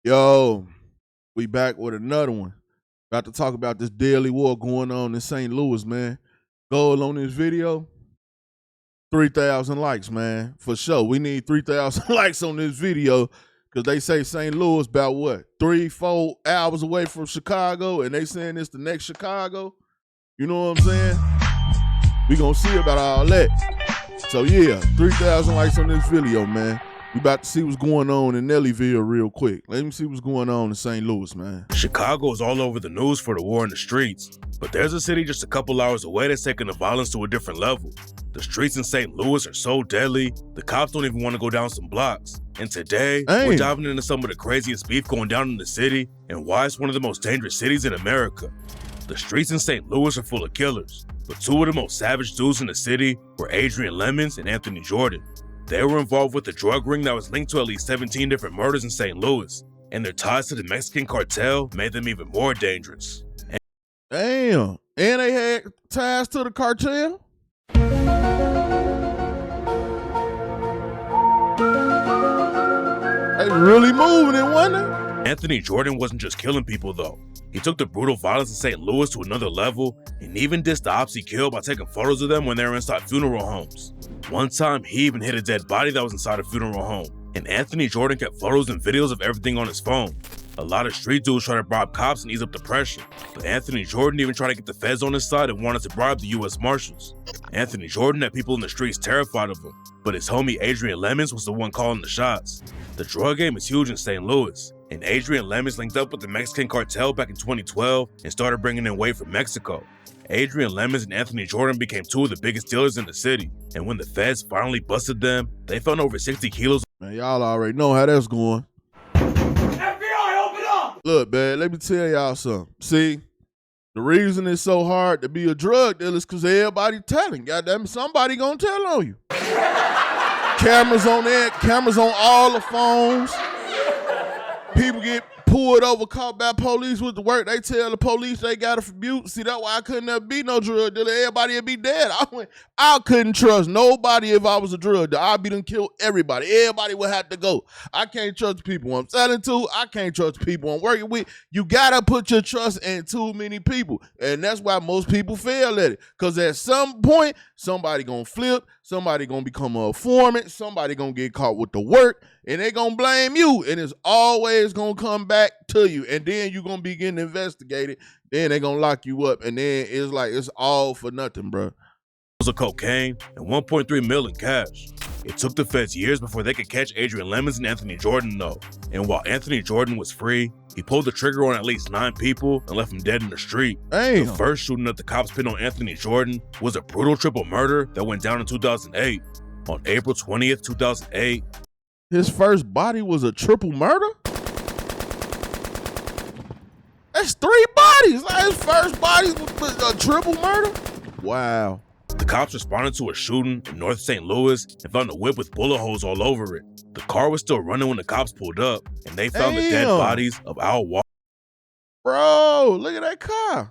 Yo, we back with another one. About to talk about this deadly war going on in St. Louis, man. Goal on this video, 3,000 likes, man. For sure. We need 3,000 likes on this video because they say St. Louis about what? 3-4 hours away from Chicago, and they saying it's the next Chicago. You know what I'm saying? We gonna see about all that. So yeah, 3,000 likes on this video, man. We about to see what's going on in Nellyville real quick. Let me see what's going on in St. Louis, man. Chicago is all over the news for the war in the streets, but there's a city just a couple hours away that's taking the violence to a different level. The streets in St. Louis are so deadly, the cops don't even want to go down some blocks. And today, we're diving into some of the craziest beef going down in the city and why it's one of the most dangerous cities in America. The streets in St. Louis are full of killers, but two of the most savage dudes in the city were Adrian Lemons and Anthony Jordan. They were involved with a drug ring that was linked to at least 17 different murders in St. Louis, and their ties to the Mexican cartel made them even more dangerous. Damn, and they had ties to the cartel? They really moving it, wasn't they? Anthony Jordan wasn't just killing people though. He took the brutal violence in St. Louis to another level and even dissed the ops he killed by taking photos of them when they were inside funeral homes. One time, he even hid a dead body that was inside a funeral home, and Anthony Jordan kept photos and videos of everything on his phone. A lot of street dudes try to bribe cops and ease up the pressure, but Anthony Jordan even tried to get the feds on his side and wanted to bribe the US Marshals. Anthony Jordan had people in the streets terrified of him, but his homie Adrian Lemons was the one calling the shots. The drug game is huge in St. Louis, and Adrian Lemons linked up with the Mexican cartel back in 2012 and started bringing in weight from Mexico. Adrian Lemons and Anthony Jordan became two of the biggest dealers in the city, and when the feds finally busted them, they found over 60 kilos. Man, y'all already know how that's going. FBI, open up! Look, man, let me tell y'all something. See, the reason it's so hard to be a drug dealer is because everybody telling. Goddamn, somebody gonna tell on you. Cameras on there, cameras on all the phones. People get pulled over, caught by police with the work. They tell the police they got a rebuke. See, that's why I couldn't ever be no drug dealer. Everybody would be dead. I couldn't trust nobody if I was a drug dealer. I'd be done kill everybody. Everybody would have to go. I can't trust the people I'm selling to. I can't trust the people I'm working with. You gotta put your trust in too many people. And that's why most people fail at it. Because at some point, somebody gonna flip, somebody gonna become a informant, somebody gonna get caught with the work, and they gonna blame you, and it's always gonna come back to you, and then you gonna be getting investigated, then they gonna lock you up, and then it's like it's all for nothing, bro. Of cocaine and 1.3 million cash. It took the feds years before they could catch Adrian Lemons and Anthony Jordan though, and while Anthony Jordan was free, he pulled the trigger on at least 9 people and left them dead in the street. Damn. The first shooting that the cops pinned on Anthony Jordan was a brutal triple murder that went down in 2008. On April 20th, 2008, his first body was a triple murder? That's 3 bodies. Like his first body was a triple murder? Wow. the cops responded to a shooting in North St. Louis and found a whip with bullet holes all over it. The car was still running when the cops pulled up, and they found the dead bodies of Al Walters. Bro, look at that car.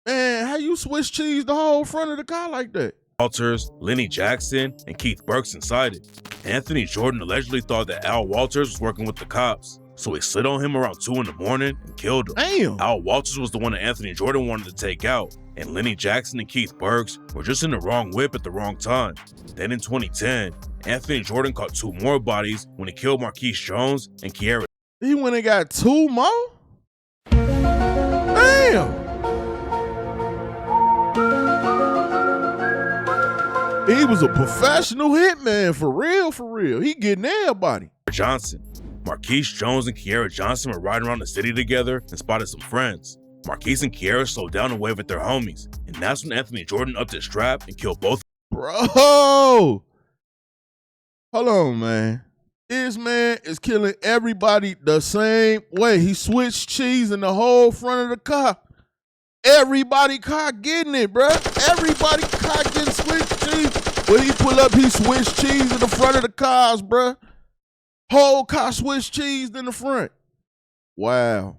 Man, how you Swiss cheese the whole front of the car like that? Walters, Lenny Jackson, and Keith Burks inside it. Anthony Jordan allegedly thought that Al Walters was working with the cops, so he slid on him around 2 in the morning and killed him. Damn. Al Walters was the one that Anthony Jordan wanted to take out, and Lenny Jackson and Keith Burks were just in the wrong whip at the wrong time. Then in 2010, Anthony Jordan caught 2 more bodies when he killed Marquise Jones and Kiara. He went and got 2 more? Damn. He was a professional hitman, for real, for real. He getting everybody. Johnson. Marquise Jones and Kiara Johnson were riding around the city together and spotted some friends. Marquise and Kiara slowed down and waved at their homies, and that's when Anthony Jordan upped his strap and killed both. Bro! Hold on, man. This man is killing everybody the same way. He switched cheese in the whole front of the car. Everybody car getting it, bro. Everybody car getting switched cheese. When he pull up, he switched cheese in the front of the cars, bro. Whole car switched cheese in the front. Wow.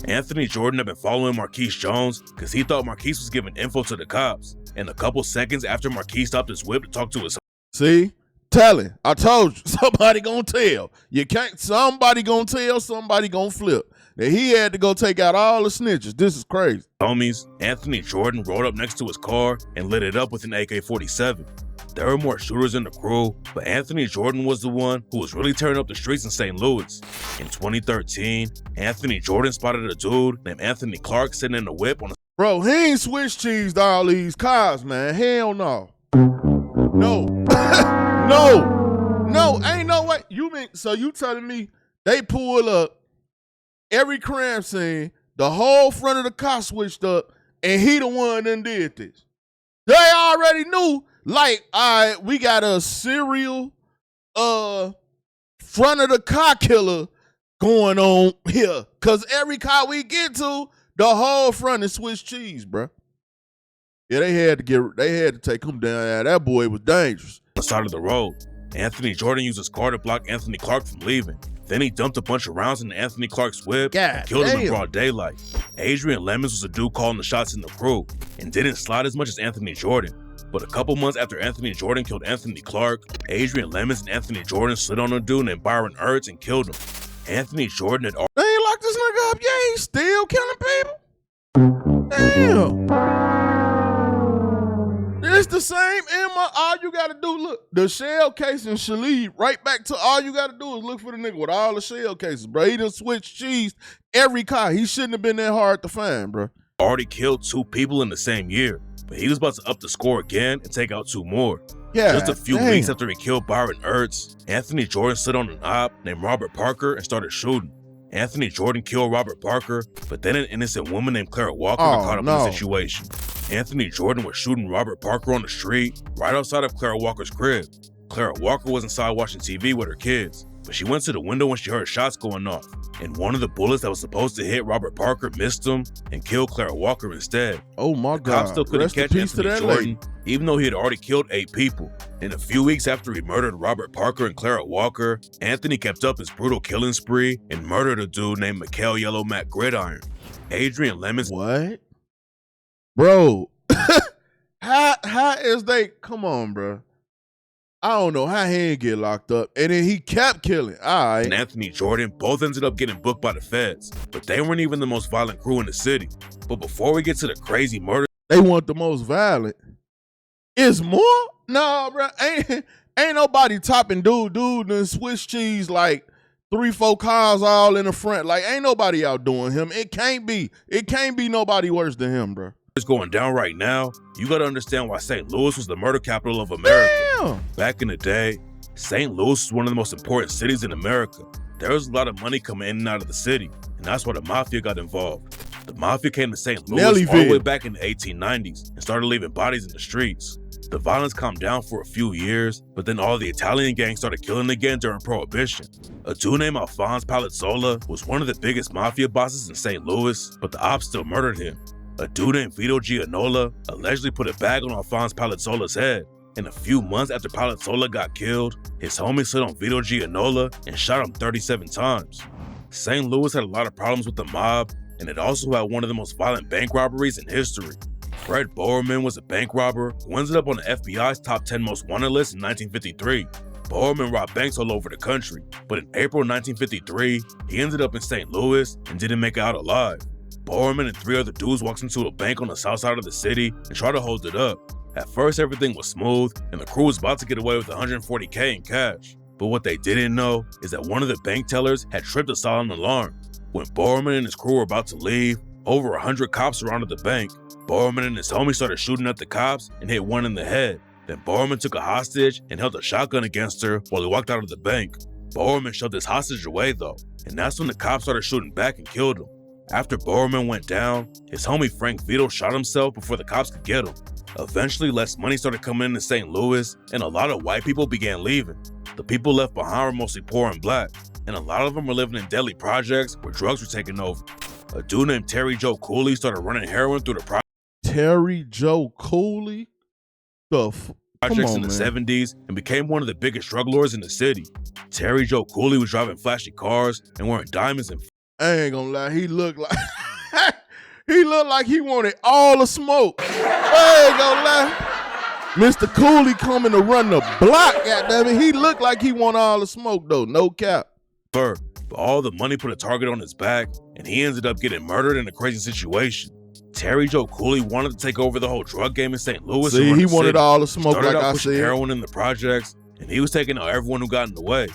Anthony Jordan had been following Marquise Jones because he thought Marquise was giving info to the cops. And a couple seconds after Marquise stopped his whip to talk to his... See? Telling. I told you, somebody gonna tell. You can't, somebody gonna tell, somebody gonna flip. That he had to go take out all the snitches. This is crazy. Homies, Anthony Jordan rode up next to his car and lit it up with an AK-47. There were more shooters in the crew, but Anthony Jordan was the one who was really tearing up the streets in St. Louis. In 2013, Anthony Jordan spotted a dude named Anthony Clark sitting in a whip on a Bro, he ain't Swiss cheesed all these cars, man. Hell no. No. No, ain't no way. So you telling me they pull up every crime scene, the whole front of the car switched up, and he the one that did this. They already knew, like, all right, we got a serial front of the car killer going on here. Cause every car we get to, the whole front is Swiss cheese, bro. Yeah, they had to take him down. Yeah, that boy was dangerous. the side of the road. Anthony Jordan used his car to block Anthony Clark from leaving. Then he dumped a bunch of rounds into Anthony Clark's whip and killed him in broad daylight. Adrian Lemons was the dude calling the shots in the crew and didn't slide as much as Anthony Jordan. But a couple months after Anthony Jordan killed Anthony Clark, Adrian Lemons and Anthony Jordan slid on a dude named Byron Ertz and killed him. Anthony Jordan had They ain't locked this nigga up. Yeah, he's still killing people. Damn. It's the same MO. All you gotta do, look, the shell casing should lead right back to all you gotta do is look for the nigga with all the shell cases, bro. He done switched cheese every car. He shouldn't have been that hard to find, bro. already killed 2 people in the same year, but he was about to up the score again and take out 2 more. Yeah. Just a few weeks after he killed Byron Ertz, Anthony Jordan slid on an op named Robert Parker and started shooting. Anthony Jordan killed Robert Parker, but then an innocent woman named Clara Walker got caught up in the situation. Anthony Jordan was shooting Robert Parker on the street right outside of Clara Walker's crib. Clara Walker was inside watching TV with her kids, but she went to the window when she heard shots going off, and one of the bullets that was supposed to hit Robert Parker missed him and killed Clara Walker instead. Oh my God. Cops still couldn't catch Anthony Jordan, even though he had already killed 8 people. And a few weeks after he murdered Robert Parker and Clara Walker, Anthony kept up his brutal killing spree and murdered a dude named Mikhail Yellow Mac Gridiron. Adrian Lemons. What? Bro, how is they, come on, bro. I don't know how he ain't get locked up. And then he kept killing. All right. And Anthony Jordan both ended up getting booked by the feds, but they weren't even the most violent crew in the city. But before we get to the crazy murder, they want the most violent. Is more? No, bro. Ain't nobody topping dude and Swiss cheese like 3-4 cars all in the front. Like, ain't nobody outdoing him. It can't be nobody worse than him, bro. It's going down right now. You gotta understand why St. Louis was the murder capital of America. Damn. Back in the day, St. Louis was one of the most important cities in America. There was a lot of money coming in and out of the city, and that's why the mafia got involved. The mafia came to St. Louis all the way back in the 1890s and started leaving bodies in the streets. The violence calmed down for a few years, but then all the Italian gangs started killing again during Prohibition. A dude named Alphonse Palazzola was one of the biggest mafia bosses in St. Louis, but the ops still murdered him. A dude named Vito Gianola allegedly put a bag on Alphonse Palazzola's head, and a few months after Palazzola got killed, his homie slid on Vito Gianola and shot him 37 times. St. Louis had a lot of problems with the mob, and it also had one of the most violent bank robberies in history. Fred Bowerman was a bank robber who ended up on the FBI's top 10 most wanted list in 1953. Bowerman robbed banks all over the country, but in April 1953, he ended up in St. Louis and didn't make it out alive. Bowerman and 3 other dudes walked into a bank on the south side of the city and tried to hold it up. At first, everything was smooth, and the crew was about to get away with $140K in cash. But what they didn't know is that one of the bank tellers had tripped a silent alarm. When Bowerman and his crew were about to leave, over 100 cops surrounded the bank. Bowerman and his homie started shooting at the cops and hit one in the head. Then Bowerman took a hostage and held a shotgun against her while he walked out of the bank. Bowerman shoved his hostage away though, and that's when the cops started shooting back and killed him. After Bowerman went down, his homie Frank Vito shot himself before the cops could get him. Eventually, less money started coming into St. Louis, and a lot of white people began leaving. The people left behind were mostly poor and black, and a lot of them were living in deadly projects where drugs were taking over. A dude named Terry Joe Cooley started running heroin through the projects. Terry Joe Cooley? Projects in the 70s and became one of the biggest drug lords in the city. Terry Joe Cooley was driving flashy cars and wearing diamonds and I ain't gonna lie, he looked like he wanted all the smoke. I ain't gonna lie. Mr. Cooley coming to run the block, goddammit. He looked like he want all the smoke, though. No cap. But all the money put a target on his back, and he ended up getting murdered in a crazy situation. Terry Joe Cooley wanted to take over the whole drug game in St. Louis. See, he wanted all the smoke, Started like out I pushing said. heroin in the projects, and he was taking out everyone who got in the way.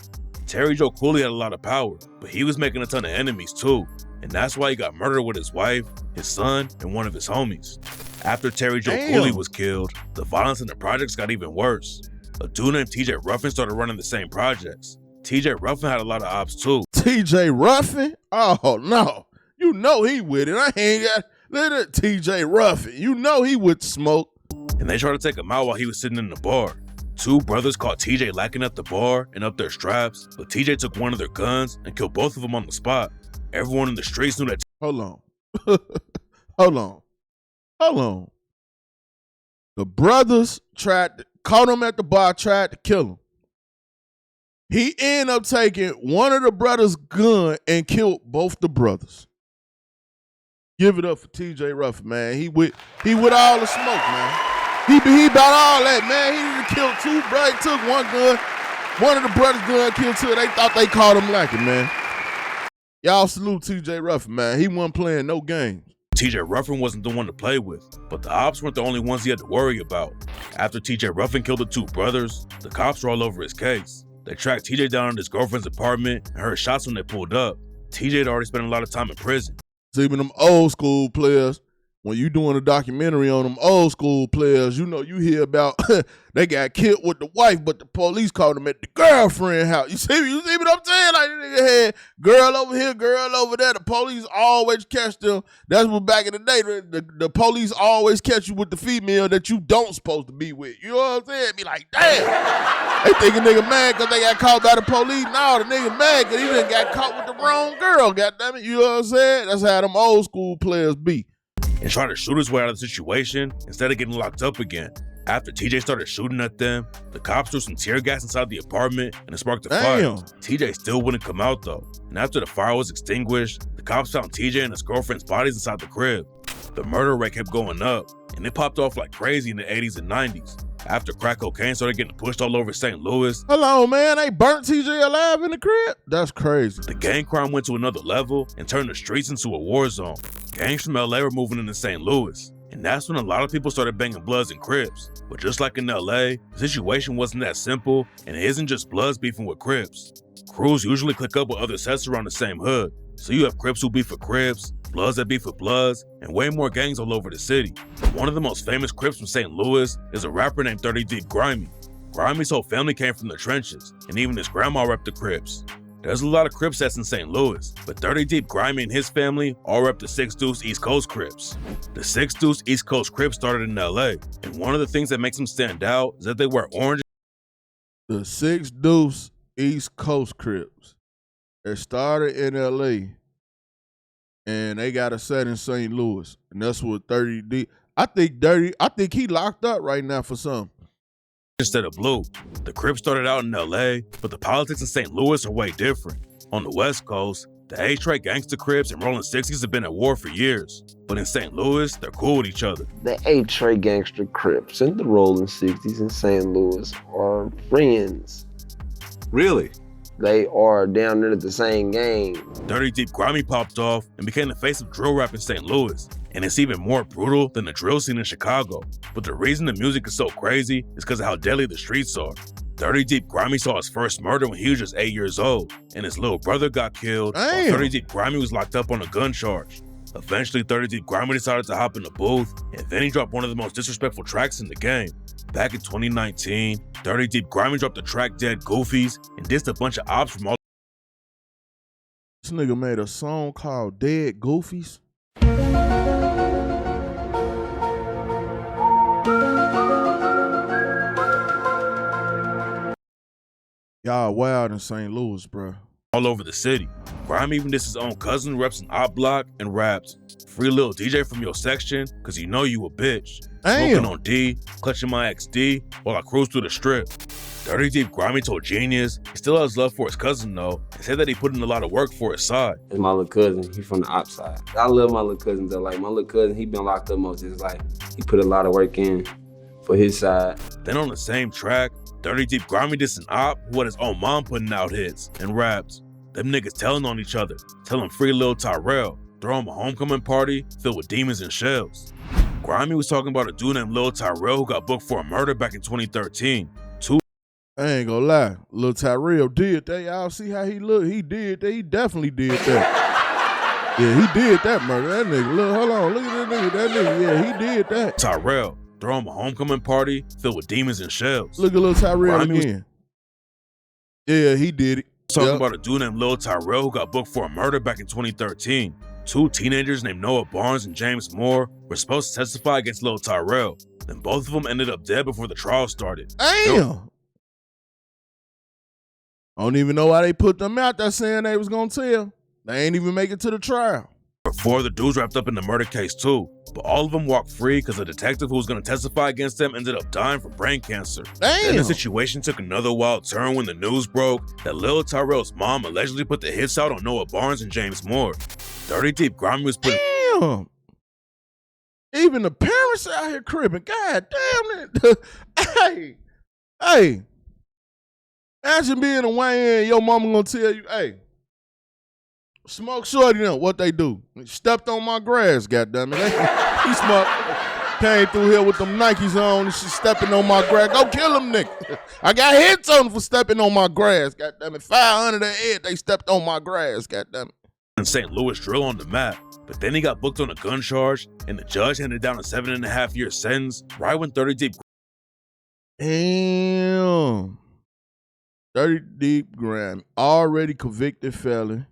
Terry Joe Cooley had a lot of power, but he was making a ton of enemies too, and that's why he got murdered with his wife, his son, and one of his homies. After Terry Joe Cooley was killed, the violence in the projects got even worse. A dude named TJ Ruffin started running the same projects. TJ Ruffin had a lot of ops too. TJ Ruffin? Oh, no. You know he with it. I ain't got little TJ Ruffin. You know he would smoke. And they tried to take him out while he was sitting in the bar. Two brothers caught TJ lacking at the bar and up their straps, but TJ took one of their guns and killed both of them on the spot. Everyone in the streets knew that. Hold on. Hold on. The brothers caught him at the bar, tried to kill him. He ended up taking one of the brothers' gun and killed both the brothers. Give it up for TJ Ruffin, man. He with all the smoke, man. He about all that, man. He didn't kill two brothers. He took one gun. One of the brothers' gun killed two. They thought they caught him lacking, man. Y'all salute TJ Ruffin, man. He wasn't playing no games. TJ Ruffin wasn't the one to play with, but the ops weren't the only ones he had to worry about. After TJ Ruffin killed the two brothers, the cops were all over his case. They tracked TJ down in his girlfriend's apartment and heard shots when they pulled up. TJ had already spent a lot of time in prison. See, when them old school players, when you doing a documentary on them old school players, you know, you hear about they got killed with the wife, but the police caught them at the girlfriend house. You see what I'm saying? Like, this nigga had girl over here, girl over there. The police always catch them. That's what back in the day, the police always catch you with the female that you don't supposed to be with. You know what I'm saying? Be like, damn. They think a nigga mad because they got caught by the police. No, the nigga mad because he done got caught with the wrong girl, goddammit. You know what I'm saying? That's how them old school players be. And tried to shoot his way out of the situation instead of getting locked up again. After TJ started shooting at them, the cops threw some tear gas inside the apartment and it sparked a fire. TJ still wouldn't come out though. And after the fire was extinguished, the cops found TJ and his girlfriend's bodies inside the crib. The murder rate kept going up, and it popped off like crazy in the 80s and 90s. After crack cocaine started getting pushed all over St. Louis. Hello, man. They burnt TJ alive in the crib? That's crazy. The gang crime went to another level and turned the streets into a war zone. Gangs from LA were moving into St. Louis. And that's when a lot of people started banging Bloods and Crips. But just like in LA, the situation wasn't that simple, and it isn't just Bloods beefing with Crips. Crews usually click up with other sets around the same hood. So you have Crips who beef with Crips, Bloods that beef with Bloods, and way more gangs all over the city. One of the most famous Crips from St. Louis is a rapper named 30 Deep Grimy. Grimy's whole family came from the trenches, and even his grandma repped the Crips. There's a lot of Crips sets in St. Louis, but 30 Deep Grimy and his family all rep the 6 Deuce East Coast Crips. The 6 Deuce East Coast Crips started in LA, and one of the things that makes them stand out is that they wear orange. The 6 Deuce East Coast Crips. It started in LA, and they got a set in St. Louis, and that's what 30 Deep. I think he locked up right now for something. Instead of blue. The Crips started out in LA, but the politics in St. Louis are way different. On the West Coast, the A-Track Gangsta Crips and Rolling 60s have been at war for years. But in St. Louis, they're cool with each other. The A-Track Gangster Crips and the Rolling 60s in St. Louis are friends. Really? They are down there at the same gang. 30 Deep Grimy popped off and became the face of drill rap in St. Louis. And it's even more brutal than the drill scene in Chicago. But the reason the music is so crazy is because of how deadly the streets are. 30 Deep Grimy saw his first murder when he was just 8 years old, and his little brother got killed while 30 Deep Grimy was locked up on a gun charge. Eventually, 30 Deep Grimy decided to hop in the booth, and then he dropped one of the most disrespectful tracks in the game. Back in 2019, 30 Deep Grimy dropped the track Dead Goofies and dissed a bunch of ops from all. This nigga made a song called Dead Goofies. Y'all wild in St. Louis, bro. All over the city. Grimy even dissed his own cousin, reps an op block, and raps, "Free little DJ from your section, cause you know you a bitch. Smoking on D, clutching my XD, while I cruise through the strip." 30 Deep Grimy told Genius he still has love for his cousin though, and said that he put in a lot of work for his side. It's my little cousin, he from the op side. I love my little cousin though. Like my little cousin, he been locked up most of his life. He put a lot of work in for his side. Then on the same track, 30 Deep Grimy dissed an op who had his own mom putting out hits and raps. Them niggas telling on each other, telling free Lil Tyrell, throw him a homecoming party filled with demons and shells. Grimy was talking about a dude named Lil Tyrell who got booked for a murder back in 2013. I ain't gonna lie, Lil Tyrell did that. Y'all see how he look? He did that. He definitely did that. Yeah, he did that murder. That nigga, look, hold on, look at that nigga. That nigga, yeah, he did that. Tyrell, throw him a homecoming party filled with demons and shells. Look at Lil Tyrell again. Yeah, he did it. Talking about a dude named Lil Tyrell who got booked for a murder back in 2013. Two teenagers named Noah Barnes and James Moore were supposed to testify against Lil Tyrell. Then both of them ended up dead before the trial started. Damn. I don't even know why they put them out there saying they was gonna tell. They ain't even make it to the trial. Four of the dudes wrapped up in the murder case too, but all of them walked free because the detective who was going to testify against them ended up dying from brain cancer. Damn. Then the situation took another wild turn when the news broke that Lil Tyrell's mom allegedly put the hits out on Noah Barnes and James Moore. 30 Deep Grimy was putting— Damn. Even the parents out here cribbing. God damn it. Hey. Imagine being a Wayne and your mama gonna tell you, hey, Smoke Shorty them, what they do? They stepped on my grass, goddammit. He smoked, came through here with them Nikes on and she stepping on my grass. Go kill them niggas. I got hits on them for stepping on my grass, goddammit. 500 a head, they stepped on my grass, goddammit. in St. Louis drill on the map, but then he got booked on a gun charge and the judge handed down a 7.5-year sentence right when 30 Deep— Damn. 30 Deep Grimy, already convicted felon.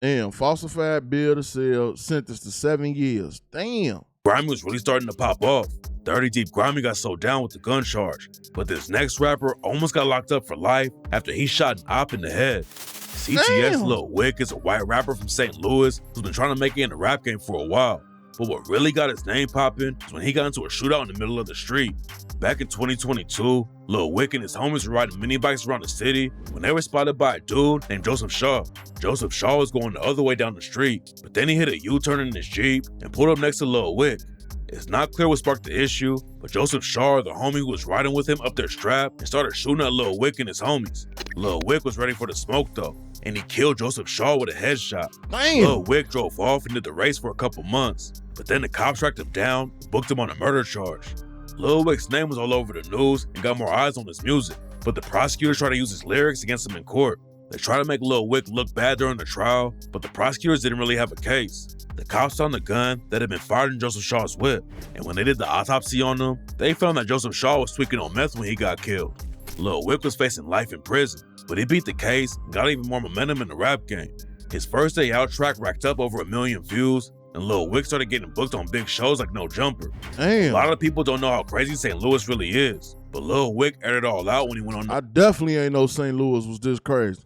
Damn, falsified bill to sell, sentenced to 7 years. Damn. Grimy was really starting to pop off. 30 Deep Grimy got so down with the gun charge, but this next rapper almost got locked up for life after he shot an op in the head. CTS Lil Wick is a white rapper from St. Louis who's been trying to make it in the rap game for a while. But what really got his name popping was when he got into a shootout in the middle of the street. Back in 2022, Lil Wick and his homies were riding mini bikes around the city when they were spotted by a dude named Joseph Shaw. Joseph Shaw was going the other way down the street, but then he hit a U-turn in his Jeep and pulled up next to Lil Wick. It's not clear what sparked the issue, but Joseph Shaw, the homie who was riding with him, up their strap and started shooting at Lil Wick and his homies. Lil Wick was ready for the smoke though, and he killed Joseph Shaw with a headshot. Damn. Lil Wick drove off and did the race for a couple months, but then the cops tracked him down and booked him on a murder charge. Lil Wick's name was all over the news and got more eyes on his music, but the prosecutors tried to use his lyrics against him in court. They tried to make Lil Wick look bad during the trial, but the prosecutors didn't really have a case. The cops found the gun that had been fired in Joseph Shaw's whip, and when they did the autopsy on him, they found that Joseph Shaw was tweaking on meth when he got killed. Lil Wick was facing life in prison, but he beat the case and got even more momentum in the rap game. His first day out track racked up over 1 million views, and Lil Wick started getting booked on big shows like No Jumper. Damn. A lot of people don't know how crazy St. Louis really is, but Lil Wick aired it all out when he went on I definitely ain't know St. Louis was this crazy.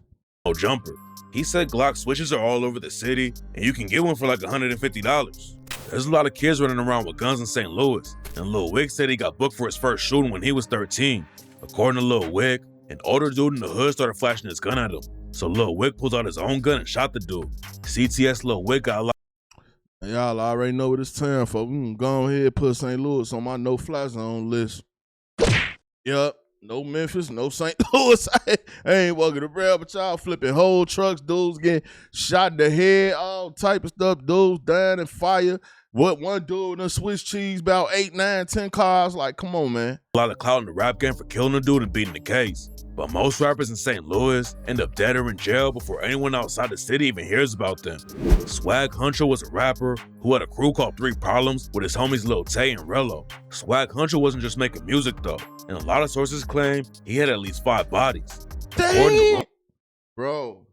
No Jumper. He said Glock switches are all over the city, and you can get one for like $150. There's a lot of kids running around with guns in St. Louis, and Lil Wick said he got booked for his first shooting when he was 13. According to Lil Wick, an older dude in the hood started flashing his gun at him, so Lil Wick pulled out his own gun and shot the dude. CTS Lil Wick got a lot. Y'all already know what it's time for. Go ahead, put St. Louis on my no-fly zone list. Yup. No Memphis, no St. Louis. I ain't walking around, but y'all flipping whole trucks, dudes getting shot in the head, all type of stuff, dudes dying in fire. What one dude done Swiss cheese about 8, 9, 10 cars? Like, come on, man. A lot of clout in the rap game for killing a dude and beating the case. But most rappers in St. Louis end up dead or in jail before anyone outside the city even hears about them. Swag Huncho was a rapper who had a crew called 3 Problems with his homies Lil Tay and Rello. Swag Huncho wasn't just making music though, and a lot of sources claim he had at least 5 bodies. Damn. Bro.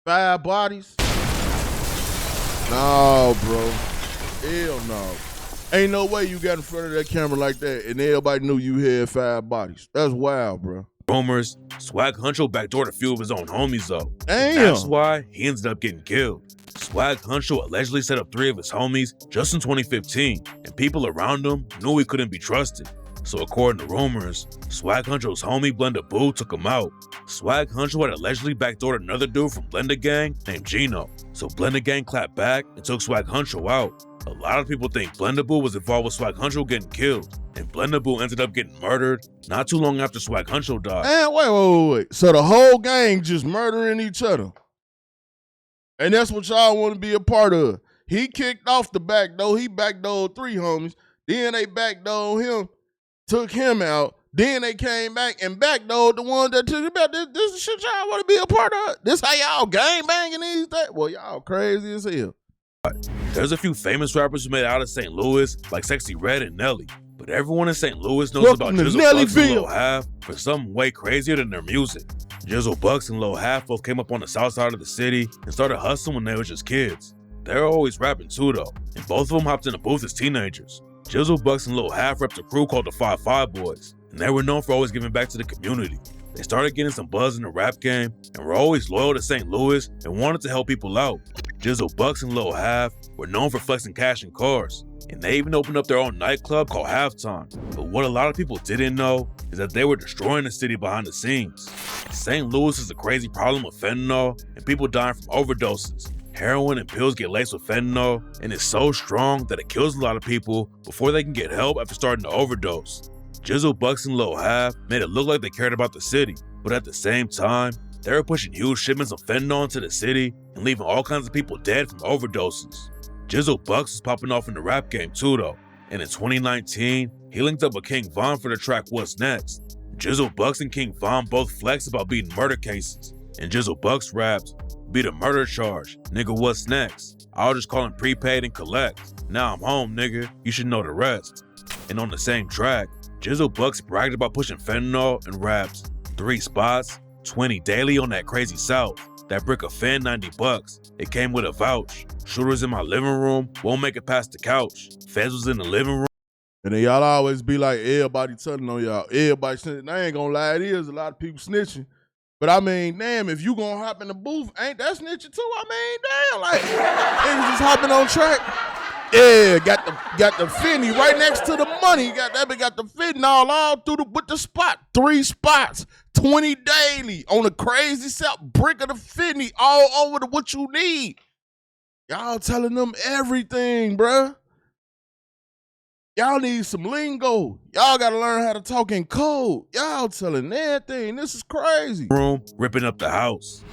5 bodies? No, bro. Hell no. Ain't no way you got in front of that camera like that and everybody knew you had 5 bodies. That's wild, bro. Rumors, Swag Huncho backdoored a few of his own homies though. Damn. That's why he ended up getting killed. Swag Huncho allegedly set up 3 of his homies just in 2015, and people around him knew he couldn't be trusted. So according to rumors, Swag Huncho's homie Blenda Boo took him out. Swag Huncho had allegedly backdoored another dude from Blenda Gang named Gino. So Blenda Gang clapped back and took Swag Huncho out. A lot of people think Blendable was involved with Swag Huncho getting killed, and Blendable ended up getting murdered not too long after Swag Huncho died. And wait. So the whole gang just murdering each other. And that's what y'all want to be a part of. He kicked off the back door. He backdoored 3 homies. Then they backdoored him, took him out. Then they came back and backdoored the one that took him out. This is shit y'all want to be a part of. This how y'all gang banging these days? Well, y'all crazy as hell. There's a few famous rappers who made it out of St. Louis, like Sexy Red and Nelly. But everyone in St. Louis knows about Jizzle Bucks and Lil Half for something way crazier than their music. Jizzle Bucks and Lil Half both came up on the south side of the city and started hustling when they were just kids. They were always rapping too though, and both of them hopped in a booth as teenagers. Jizzle Bucks and Lil Half repped a crew called the 5-5 Boys, and they were known for always giving back to the community. They started getting some buzz in the rap game and were always loyal to St. Louis and wanted to help people out. Jizzle Bucks and Lil Half were known for flexing cash and cars, and they even opened up their own nightclub called Halftime. But what a lot of people didn't know is that they were destroying the city behind the scenes. St. Louis is a crazy problem with fentanyl and people dying from overdoses. Heroin and pills get laced with fentanyl, and it's so strong that it kills a lot of people before they can get help after starting to overdose. Jizzle Bucks and Lil Half made it look like they cared about the city, but at the same time, they were pushing huge shipments of fentanyl into the city and leaving all kinds of people dead from overdoses. Jizzle Bucks was popping off in the rap game too though, and in 2019, he linked up with King Von for the track What's Next. Jizzle Bucks and King Von both flexed about beating murder cases, and Jizzle Bucks rapped, "Beat a murder charge, nigga what's next? I'll just call him prepaid and collect. Now I'm home nigga, you should know the rest." And on the same track, Jizzle Bucks bragged about pushing fentanyl and raps, 3 spots, 20 daily on that crazy south. That brick of fen, $90. It came with a vouch. Shooters in my living room, won't make it past the couch. Fez was in the living room. And then y'all always be like, everybody telling on y'all. Everybody snitching. I ain't gonna lie, it is a lot of people snitching. But I mean, damn, if you gonna hop in the booth, ain't that snitching too? I mean, damn, like, niggas just hopping on track. Yeah, got the fentanyl right next to the money. Got the fentanyl all through with the spot. 3 spots, 20 daily on the crazy south, brick of the fentanyl all over what you need. Y'all telling them everything, bruh. Y'all need some lingo. Y'all gotta learn how to talk in code. Y'all telling everything. This is crazy. Room, ripping up the house.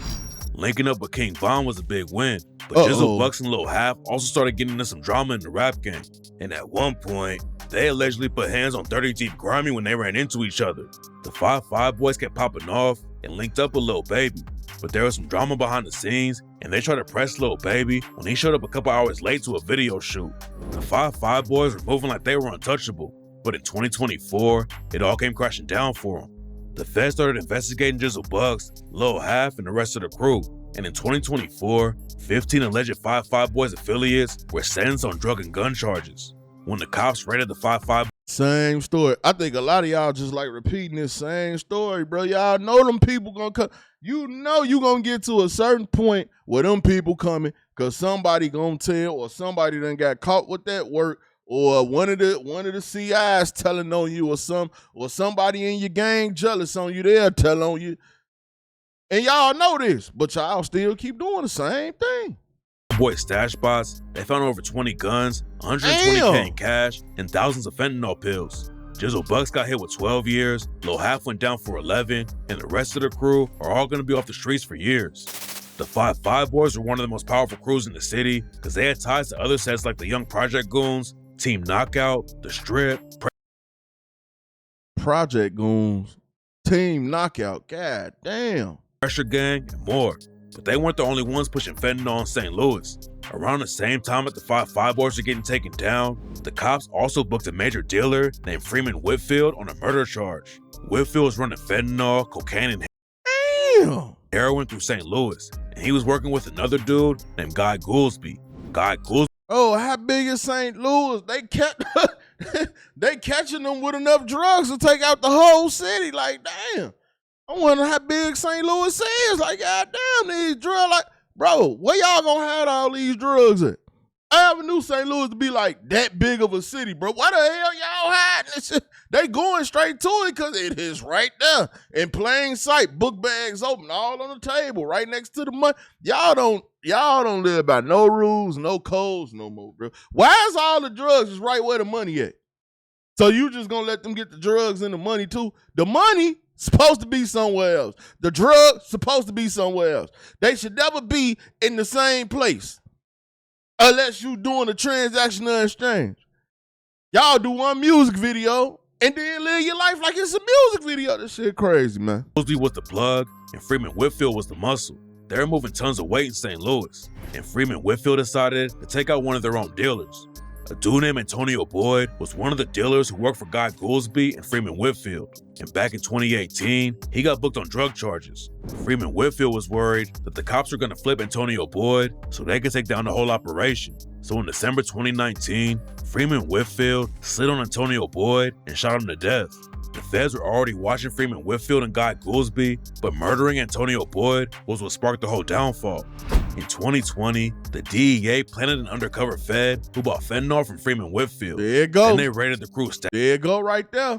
Linking up with King Von was a big win, but Jizzle Bucks and Lil Half also started getting into some drama in the rap game. And at one point, they allegedly put hands on 30 Deep Grimy when they ran into each other. The 5-5 Boys kept popping off and linked up with Lil Baby, but there was some drama behind the scenes, and they tried to press Lil Baby when he showed up a couple hours late to a video shoot. The 5-5 Boys were moving like they were untouchable, but in 2024, it all came crashing down for them. The feds started investigating Jizzle Bucks, Lil Half, and the rest of the crew, and in 2024, 15 alleged 5-5 Boys affiliates were sentenced on drug and gun charges. When the cops raided the 5-5, same story. I think a lot of y'all just like repeating this same story, bro. Y'all know them people gonna come. You know you gonna get to a certain point where them people coming because somebody gonna tell, or somebody done got caught with that work, or one of the CIs telling on you, or somebody in your gang jealous on you, they'll tell on you. And y'all know this, but y'all still keep doing the same thing. Boy stash spots, they found over 20 guns, 120K in cash, and thousands of fentanyl pills. Jizzle Bucks got hit with 12 years, Lil Half went down for 11, and the rest of the crew are all gonna be off the streets for years. The 5-5 Boys were one of the most powerful crews in the city because they had ties to other sets like the Young Project Goons, Team Knockout, The Strip, Project Goons, Team Knockout, god damn. Pressure Gang, and more. But they weren't the only ones pushing fentanyl in St. Louis. Around the same time that the 5-5 Boys were getting taken down, the cops also booked a major dealer named Freeman Whitfield on a murder charge. Whitfield was running fentanyl, cocaine, and heroin through St. Louis, and he was working with another dude named Guy Goolsby. Oh, how big is St. Louis? They catching them with enough drugs to take out the whole city. Like, damn. I wonder how big St. Louis is. Like, goddamn, these drugs. Like, bro, where y'all gonna hide all these drugs at? I never knew St. Louis to be like that big of a city, bro. Why the hell y'all hiding this shit? They going straight to it because it is right there in plain sight. Book bags open, all on the table, right next to the money. Y'all don't live by no rules, no codes no more, bro. Why is all the drugs is right where the money at? So you just gonna let them get the drugs and the money too? The money supposed to be somewhere else. The drugs supposed to be somewhere else. They should never be in the same place. Unless you doing a transactional exchange. Y'all do one music video and then live your life like it's a music video. This shit crazy, man. Mosby was the plug, and Freeman Whitfield was the muscle. They were moving tons of weight in St. Louis, and Freeman Whitfield decided to take out one of their own dealers. A dude named Antonio Boyd was one of the dealers who worked for Guy Goolsby and Freeman Whitfield, and back in 2018, he got booked on drug charges. Freeman Whitfield was worried that the cops were going to flip Antonio Boyd so they could take down the whole operation. So in December 2019, Freeman Whitfield slid on Antonio Boyd and shot him to death. The feds were already watching Freeman Whitfield and Guy Goolsby, but murdering Antonio Boyd was what sparked the whole downfall. In 2020, the DEA planted an undercover fed who bought fentanyl from Freeman Whitfield. There you go. And they raided the crew. There you go right there.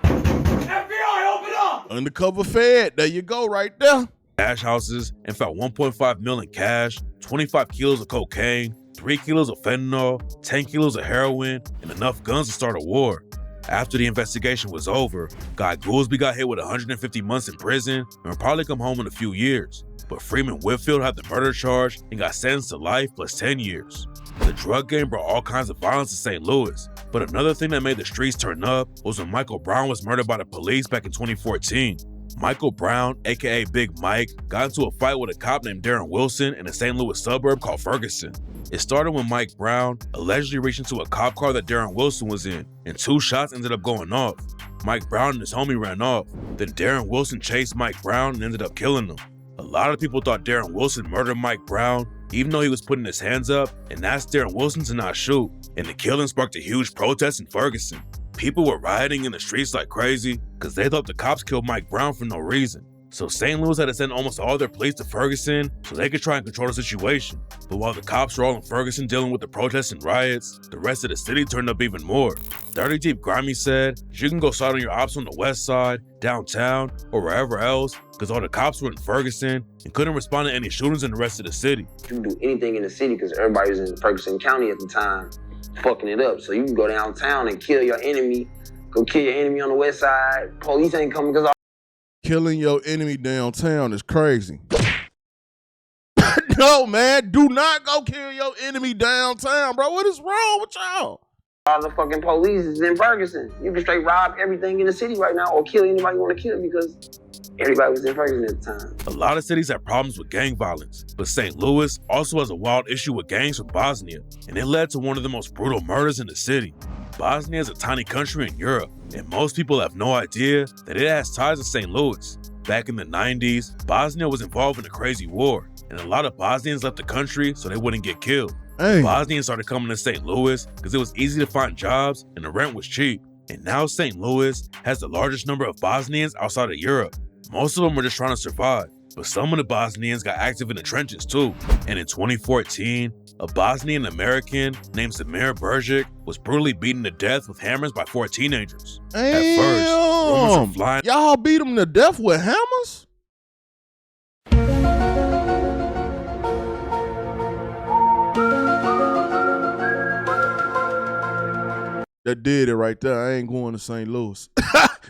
FBI, open up! Undercover fed. There you go right there. Cash houses and found 1.5 million cash, 25 kilos of cocaine, 3 kilos of fentanyl, 10 kilos of heroin, and enough guns to start a war. After the investigation was over, Guy Goolsby got hit with 150 months in prison and will probably come home in a few years. But Freeman Whitfield had the murder charge and got sentenced to life plus 10 years. The drug game brought all kinds of violence to St. Louis, but another thing that made the streets turn up was when Michael Brown was murdered by the police back in 2014. Michael Brown, aka Big Mike, got into a fight with a cop named Darren Wilson in a St. Louis suburb called Ferguson. It started when Mike Brown allegedly reached into a cop car that Darren Wilson was in, and 2 shots ended up going off. Mike Brown and his homie ran off. Then Darren Wilson chased Mike Brown and ended up killing him. A lot of people thought Darren Wilson murdered Mike Brown, even though he was putting his hands up and asked Darren Wilson to not shoot, and the killing sparked a huge protest in Ferguson. People were rioting in the streets like crazy because they thought the cops killed Mike Brown for no reason. So St. Louis had to send almost all their police to Ferguson so they could try and control the situation. But while the cops were all in Ferguson dealing with the protests and riots, the rest of the city turned up even more. 30 Deep Grimy said, you can go start on your ops on the west side, downtown, or wherever else, because all the cops were in Ferguson and couldn't respond to any shootings in the rest of the city. You can do anything in the city because everybody was in Ferguson County at the time, fucking it up. So you can go downtown and kill your enemy, go kill your enemy on the west side. Police ain't coming because Killing your enemy downtown is crazy. No, man, do not go kill your enemy downtown, bro. What is wrong with y'all? all the fucking police is in Ferguson. You can straight rob everything in the city right now or kill anybody you want to kill because everybody was in Ferguson at the time. A lot of cities have problems with gang violence, but St. Louis also has a wild issue with gangs from Bosnia, and it led to one of the most brutal murders in the city. Bosnia is a tiny country in Europe, and most people have no idea that it has ties to St. Louis. Back in the 90s, Bosnia was involved in a crazy war, and a lot of Bosnians left the country so they wouldn't get killed. Hey. Bosnians started coming to St. Louis because it was easy to find jobs and the rent was cheap. And now St. Louis has the largest number of Bosnians outside of Europe. Most of them were just trying to survive, but some of the Bosnians got active in the trenches too. And in 2014, a Bosnian American named Samir Bergic was brutally beaten to death with hammers by 4 teenagers. Damn. At first, rumors were flying. Y'all beat him to death with hammers? That did it right there. I ain't going to St. Louis.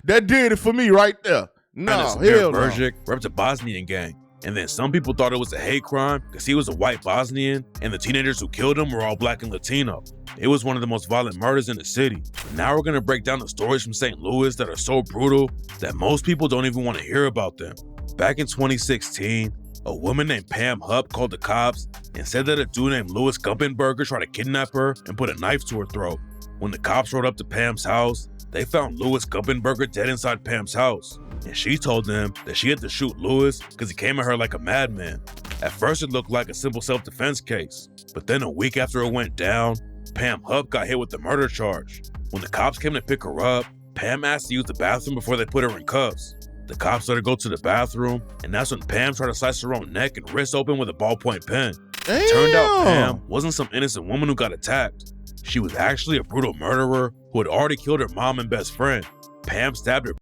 That did it for me right there. No, hell no. Bergic repped a Bosnian gang. And then some people thought it was a hate crime because he was a white Bosnian and the teenagers who killed him were all black and Latino. It was one of the most violent murders in the city. Now we're gonna break down the stories from St. Louis that are so brutal that most people don't even want to hear about them. Back in 2016, a woman named Pam Hupp called the cops and said that a dude named Louis Gumpenberger tried to kidnap her and put a knife to her throat. When the cops rode up to Pam's house, they found Louis Gumpenberger dead inside Pam's house. And she told them that she had to shoot Louis because he came at her like a madman. At first it looked like a simple self-defense case, but then a week after it went down, Pam Hupp got hit with the murder charge. When the cops came to pick her up, Pam asked to use the bathroom before they put her in cuffs. The cops let her go to the bathroom, and that's when Pam tried to slice her own neck and wrist open with a ballpoint pen. Damn. Turned out Pam wasn't some innocent woman who got attacked. She was actually a brutal murderer who had already killed her mom and best friend. Pam stabbed her.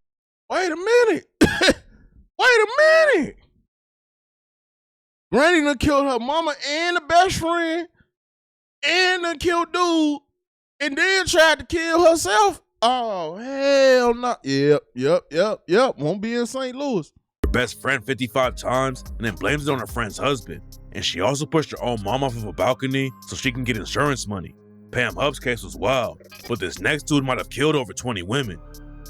Wait a minute. Wait a minute. Granny done killed her mama and the best friend and done killed dude and then tried to kill herself. Oh, hell no. Yep. Won't be in St. Louis. Her best friend 55 times and then blames it on her friend's husband. And she also pushed her own mom off of a balcony so she can get insurance money. Pam Hubb's case was wild, but this next dude might have killed over 20 women.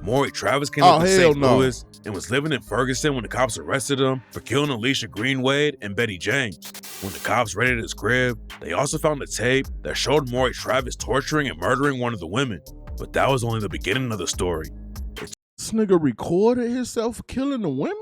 Maury Travis came up in St. Louis and was living in Ferguson when the cops arrested him for killing Alicia Greenwade and Betty James. When the cops raided his crib, they also found a tape that showed Maury Travis torturing and murdering one of the women. But that was only the beginning of the story. This nigga recorded himself for killing the women?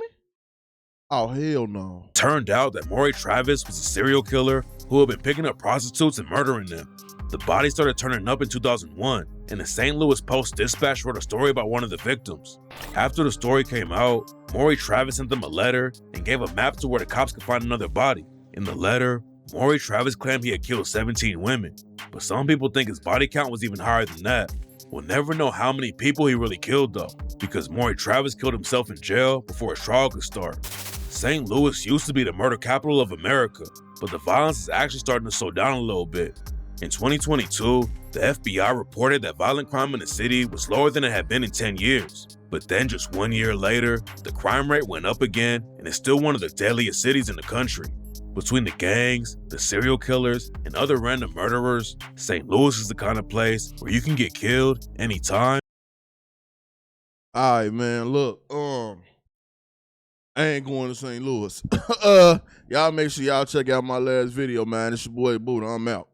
Oh, hell no. Turned out that Maury Travis was a serial killer who had been picking up prostitutes and murdering them. The body started turning up in 2001, and the St. Louis Post-Dispatch wrote a story about one of the victims. After the story came out, Maury Travis sent them a letter and gave a map to where the cops could find another body. In the letter, Maury Travis claimed he had killed 17 women, but some people think his body count was even higher than that. We'll never know how many people he really killed though, because Maury Travis killed himself in jail before his trial could start. St. Louis used to be the murder capital of America, but the violence is actually starting to slow down a little bit. In 2022, the FBI reported that violent crime in the city was lower than it had been in 10 years. But then just 1 year later, the crime rate went up again and is still one of the deadliest cities in the country. Between the gangs, the serial killers, and other random murderers, St. Louis is the kind of place where you can get killed anytime. All right, man, look, I ain't going to St. Louis. Y'all make sure y'all check out my last video, man. It's your boy Buddha. I'm out.